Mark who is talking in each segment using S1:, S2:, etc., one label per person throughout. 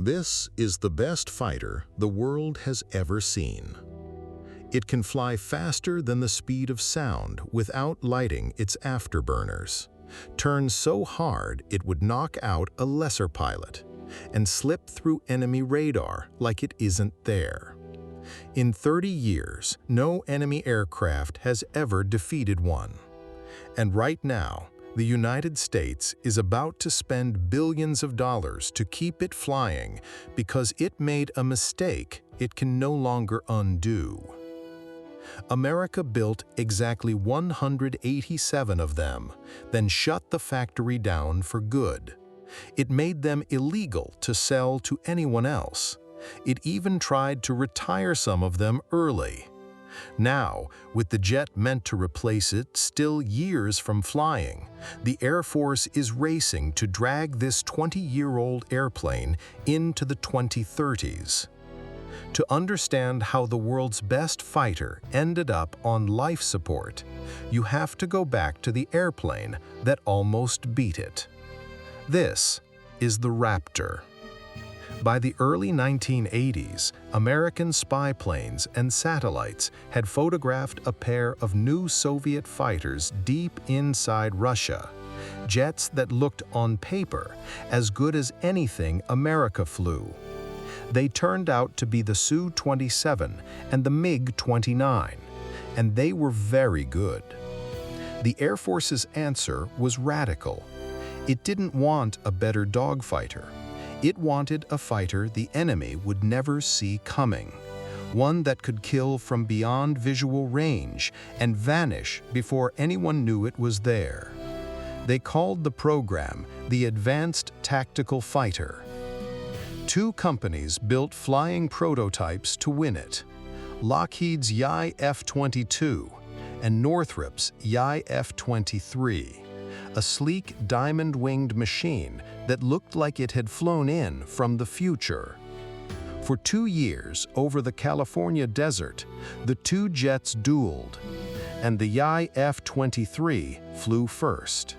S1: This is the best fighter the world has ever seen. It can fly faster than the speed of sound without lighting its afterburners, turn so hard it would knock out a lesser pilot, and slip through enemy radar like it isn't there. In 30 years, no enemy aircraft has ever defeated one. And right now, the United States is about to spend billions of dollars to keep it flying because it made a mistake it can no longer undo. America built exactly 187 of them, then shut the factory down for good. It made them illegal to sell to anyone else. It even tried to retire some of them early. Now, with the jet meant to replace it still years from flying, the Air Force is racing to drag this 20-year-old airplane into the 2030s. To understand how the world's best fighter ended up on life support, you have to go back to the airplane that almost beat it. This is the Raptor. By the early 1980s, American spy planes and satellites had photographed a pair of new Soviet fighters deep inside Russia, jets that looked on paper as good as anything America flew. They turned out to be the Su-27 and the MiG-29, and they were very good. The Air Force's answer was radical. It didn't want a better dogfighter. It wanted a fighter the enemy would never see coming, one that could kill from beyond visual range and vanish before anyone knew it was there. They called the program the Advanced Tactical Fighter. Two companies built flying prototypes to win it: Lockheed's YI F-22 and Northrop's YI F-23, a sleek diamond-winged machine that looked like it had flown in from the future. For 2 years over the California desert, the two jets dueled, and the YI F-23 flew first.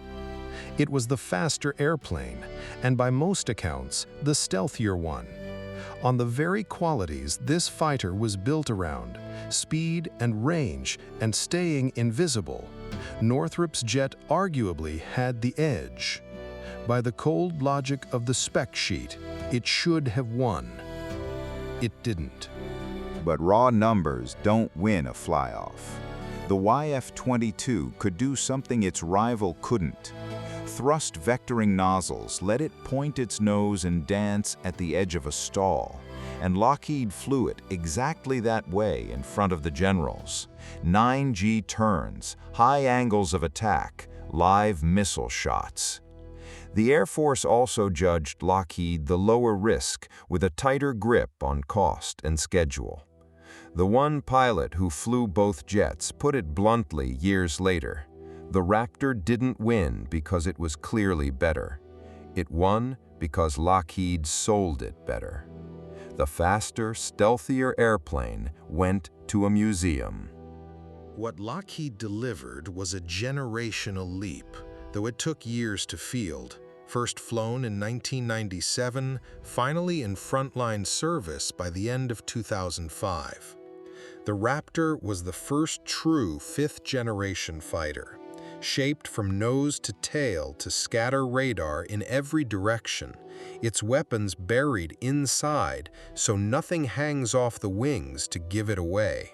S1: It was the faster airplane, and by most accounts, the stealthier one. On the very qualities this fighter was built around, speed and range and staying invisible, Northrop's jet arguably had the edge. By the cold logic of the spec sheet, it should have won. It didn't.
S2: But raw numbers don't win a fly-off. The YF-22 could do something its rival couldn't. Thrust vectoring nozzles let it point its nose and dance at the edge of a stall, and Lockheed flew it exactly that way in front of the generals. 9G turns, high angles of attack, live missile shots. The Air Force also judged Lockheed the lower risk with a tighter grip on cost and schedule. The one pilot who flew both jets put it bluntly years later: the Raptor didn't win because it was clearly better. It won because Lockheed sold it better. The faster, stealthier airplane went to a museum.
S1: What Lockheed delivered was a generational leap, though it took years to field. First flown in 1997, finally in frontline service by the end of 2005. The Raptor was the first true fifth-generation fighter, shaped from nose to tail to scatter radar in every direction, its weapons buried inside so nothing hangs off the wings to give it away.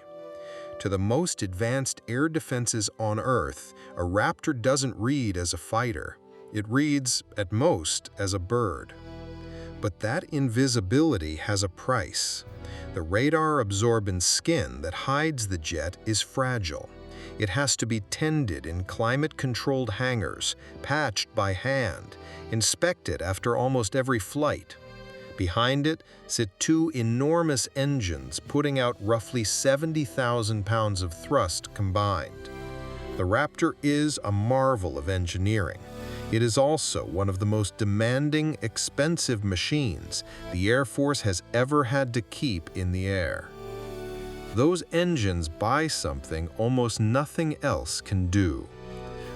S1: To the most advanced air defenses on Earth, a Raptor doesn't read as a fighter. It reads, at most, as a bird. But that invisibility has a price. The radar-absorbent skin that hides the jet is fragile. It has to be tended in climate-controlled hangars, patched by hand, inspected after almost every flight. Behind it sit two enormous engines putting out roughly 70,000 pounds of thrust combined. The Raptor is a marvel of engineering. It is also one of the most demanding, expensive machines the Air Force has ever had to keep in the air. Those engines buy something almost nothing else can do.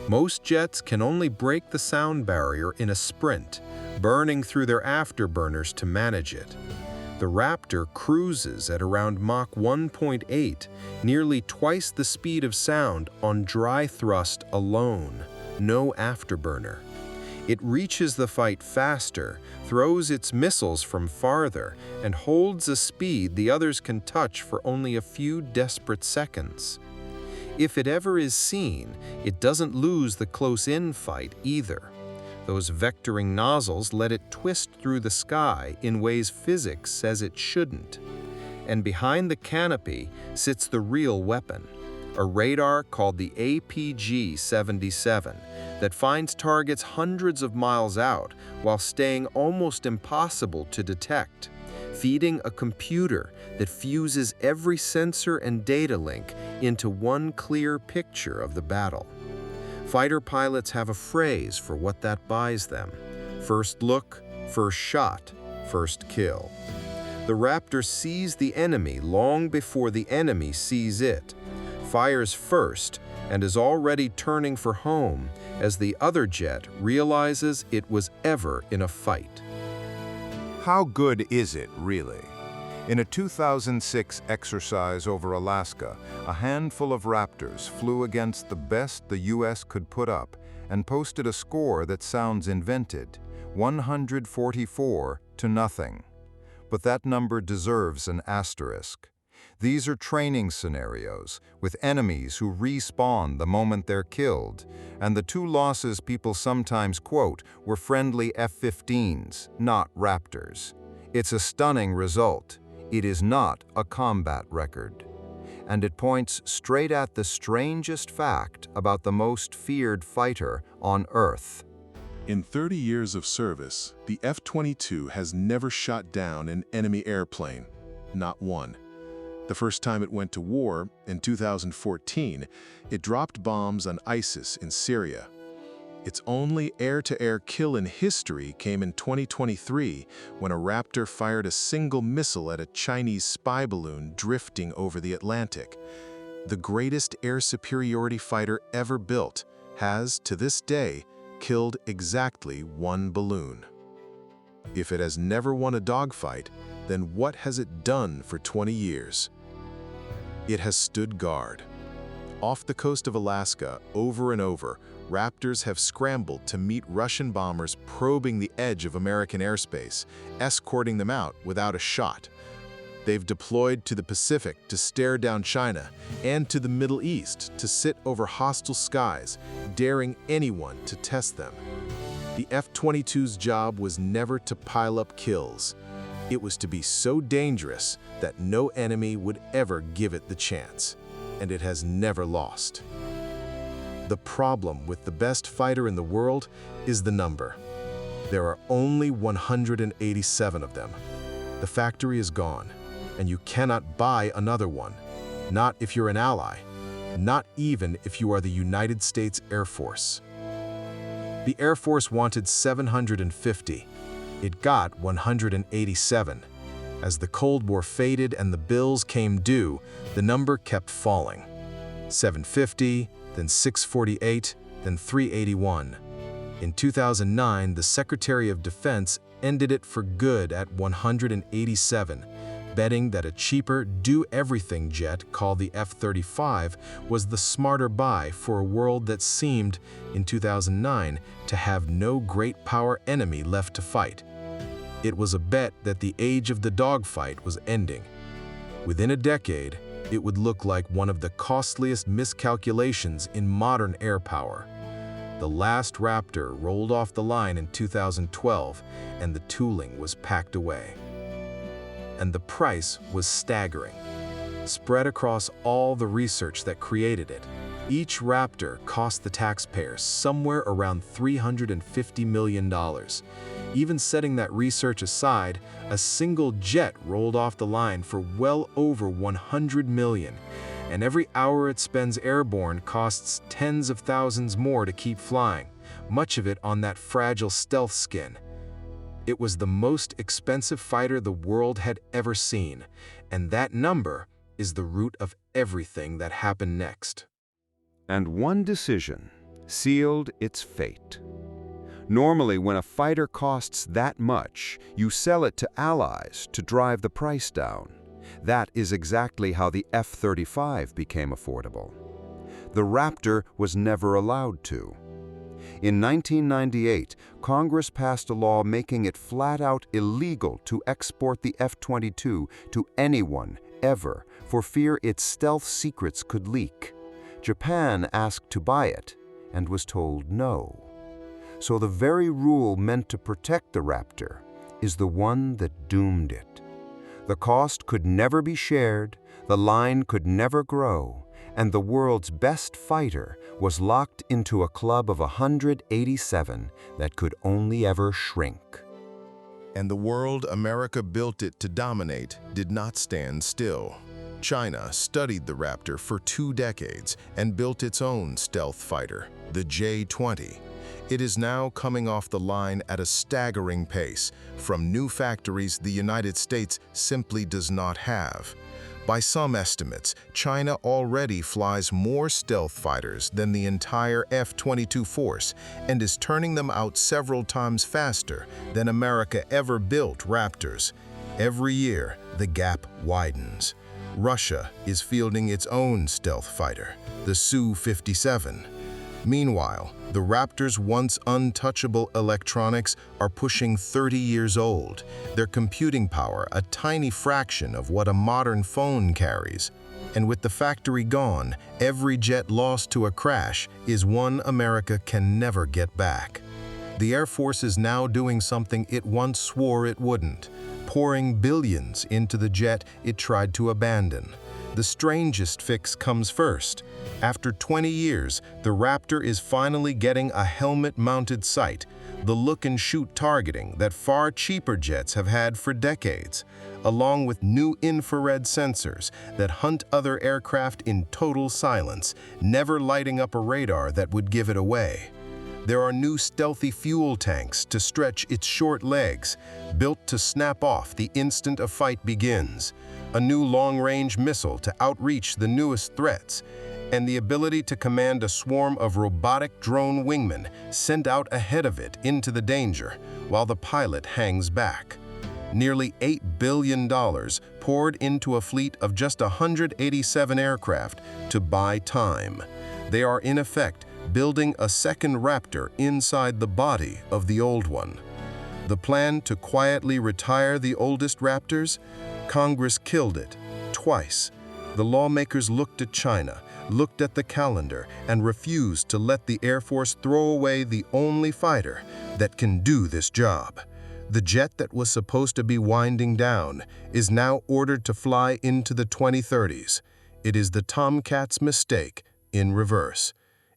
S1: Most jets can only break the sound barrier in a sprint, burning through their afterburners to manage it. The Raptor cruises at around Mach 1.8, nearly twice the speed of sound on dry thrust alone, no afterburner. It reaches the fight faster, throws its missiles from farther, and holds a speed the others can touch for only a few desperate seconds. If it ever is seen, it doesn't lose the close-in fight either. Those vectoring nozzles let it twist through the sky in ways physics says it shouldn't. And behind the canopy sits the real weapon, a radar called the APG-77 that finds targets hundreds of miles out while staying almost impossible to detect, feeding a computer that fuses every sensor and data link into one clear picture of the battle. Fighter pilots have a phrase for what that buys them: first look, first shot, first kill. The Raptor sees the enemy long before the enemy sees it, fires first, and is already turning for home as the other jet realizes it was ever in a fight.
S2: How good is it, really? In a 2006 exercise over Alaska, a handful of Raptors flew against the best the U.S. could put up and posted a score that sounds invented, 144-0. But that number deserves an asterisk. These are training scenarios, with enemies who respawn the moment they're killed, and the two losses people sometimes quote were friendly F-15s, not Raptors. It's a stunning result. It is not a combat record. And it points straight at the strangest fact about the most feared fighter on Earth.
S3: In 30 years of service, the F-22 has never shot down an enemy airplane. Not one. The first time it went to war, in 2014, it dropped bombs on ISIS in Syria. Its only air-to-air kill in history came in 2023 when a Raptor fired a single missile at a Chinese spy balloon drifting over the Atlantic. The greatest air superiority fighter ever built has, to this day, killed exactly one balloon. If it has never won a dogfight, then what has it done for 20 years? It has stood guard. Off the coast of Alaska, over and over, Raptors have scrambled to meet Russian bombers probing the edge of American airspace, escorting them out without a shot. They've deployed to the Pacific to stare down China, and to the Middle East to sit over hostile skies, daring anyone to test them. The F-22's job was never to pile up kills. It was to be so dangerous that no enemy would ever give it the chance, and it has never lost. The problem with the best fighter in the world is the number. There are only 187 of them. The factory is gone, and you cannot buy another one. Not if you're an ally, not even if you are the United States Air Force. The Air Force wanted 750. It got 187. As the Cold War faded and the bills came due, the number kept falling. 750, then 648, then 381. In 2009, the Secretary of Defense ended it for good at 187, betting that a cheaper, do-everything jet called the F-35 was the smarter buy for a world that seemed, in 2009, to have no great power enemy left to fight. It was a bet that the age of the dogfight was ending. Within a decade, it would look like one of the costliest miscalculations in modern air power. The last Raptor rolled off the line in 2012, and the tooling was packed away. And the price was staggering. Spread across all the research that created it, each Raptor cost the taxpayers somewhere around $350 million. Even setting that research aside, a single jet rolled off the line for well over $100 million, and every hour it spends airborne costs tens of thousands more to keep flying, much of it on that fragile stealth skin. It was the most expensive fighter the world had ever seen, and that number is the root of everything that happened next.
S4: And one decision sealed its fate. Normally, when a fighter costs that much, you sell it to allies to drive the price down. That is exactly how the F-35 became affordable. The Raptor was never allowed to. In 1998, Congress passed a law making it flat-out illegal to export the F-22 to anyone, ever, for fear its stealth secrets could leak. Japan asked to buy it and was told no. So the very rule meant to protect the Raptor is the one that doomed it. The cost could never be shared, the line could never grow, and the world's best fighter was locked into a club of 187 that could only ever shrink.
S1: And the world America built it to dominate did not stand still. China studied the Raptor for 2 decades and built its own stealth fighter, the J-20. It is now coming off the line at a staggering pace from new factories the United States simply does not have. By some estimates, China already flies more stealth fighters than the entire F-22 force and is turning them out several times faster than America ever built Raptors. Every year, the gap widens. Russia is fielding its own stealth fighter, the Su-57. Meanwhile, the Raptor's once untouchable electronics are pushing 30 years old, their computing power a tiny fraction of what a modern phone carries. And with the factory gone, every jet lost to a crash is one America can never get back. The Air Force is now doing something it once swore it wouldn't, pouring billions into the jet it tried to abandon. The strangest fix comes first. After 20 years, the Raptor is finally getting a helmet-mounted sight, the look-and-shoot targeting that far cheaper jets have had for decades, along with new infrared sensors that hunt other aircraft in total silence, never lighting up a radar that would give it away. There are new stealthy fuel tanks to stretch its short legs, built to snap off the instant a fight begins, a new long-range missile to outreach the newest threats, and the ability to command a swarm of robotic drone wingmen sent out ahead of it into the danger while the pilot hangs back. Nearly $8 billion poured into a fleet of just 187 aircraft to buy time. They are, in effect, building a second Raptor inside the body of the old one. The plan to quietly retire the oldest Raptors? Congress killed it, twice. The lawmakers looked at China, looked at the calendar, and refused to let the Air Force throw away the only fighter that can do this job. The jet that was supposed to be winding down is now ordered to fly into the 2030s. It is the Tomcat's mistake in reverse.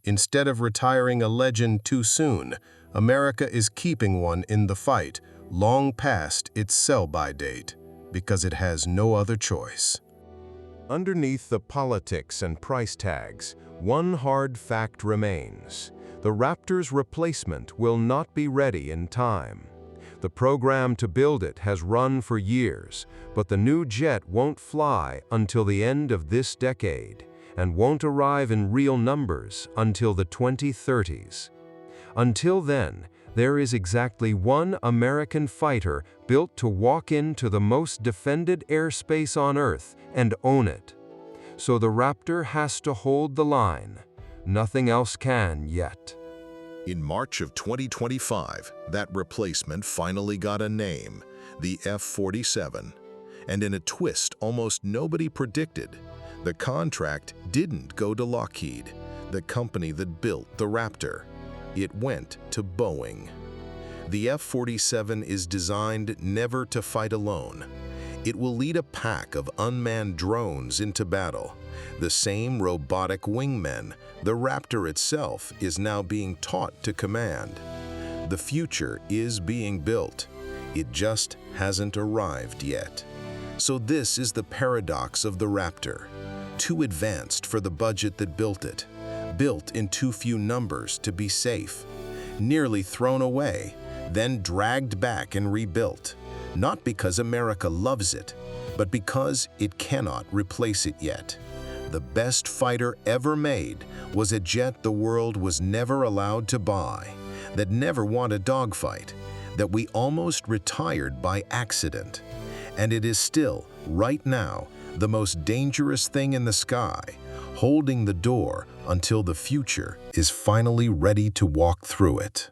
S1: Instead of retiring a legend too soon, America is keeping one in the fight, long past its sell-by date, because it has no other choice.
S3: Underneath the politics and price tags, one hard fact remains. The Raptor's replacement will not be ready in time. The program to build it has run for years, but the new jet won't fly until the end of this decade and won't arrive in real numbers until the 2030s. Until then, there is exactly one American fighter built to walk into the most defended airspace on Earth and own it. So the Raptor has to hold the line. Nothing else can yet.
S1: In March of 2025, that replacement finally got a name, the F-47. And in a twist almost nobody predicted, the contract didn't go to Lockheed, the company that built the Raptor. It went to Boeing. The F-47 is designed never to fight alone. It will lead a pack of unmanned drones into battle. The same robotic wingmen, the Raptor itself is now being taught to command. The future is being built. It just hasn't arrived yet. So this is the paradox of the Raptor. Too advanced for the budget that built it. Built in too few numbers to be safe. Nearly thrown away, then dragged back and rebuilt. Not because America loves it, but because it cannot replace it yet. The best fighter ever made was a jet the world was never allowed to buy. that never won a dogfight, that we almost retired by accident. And it is still, right now, the most dangerous thing in the sky, holding the door until the future is finally ready to walk through it.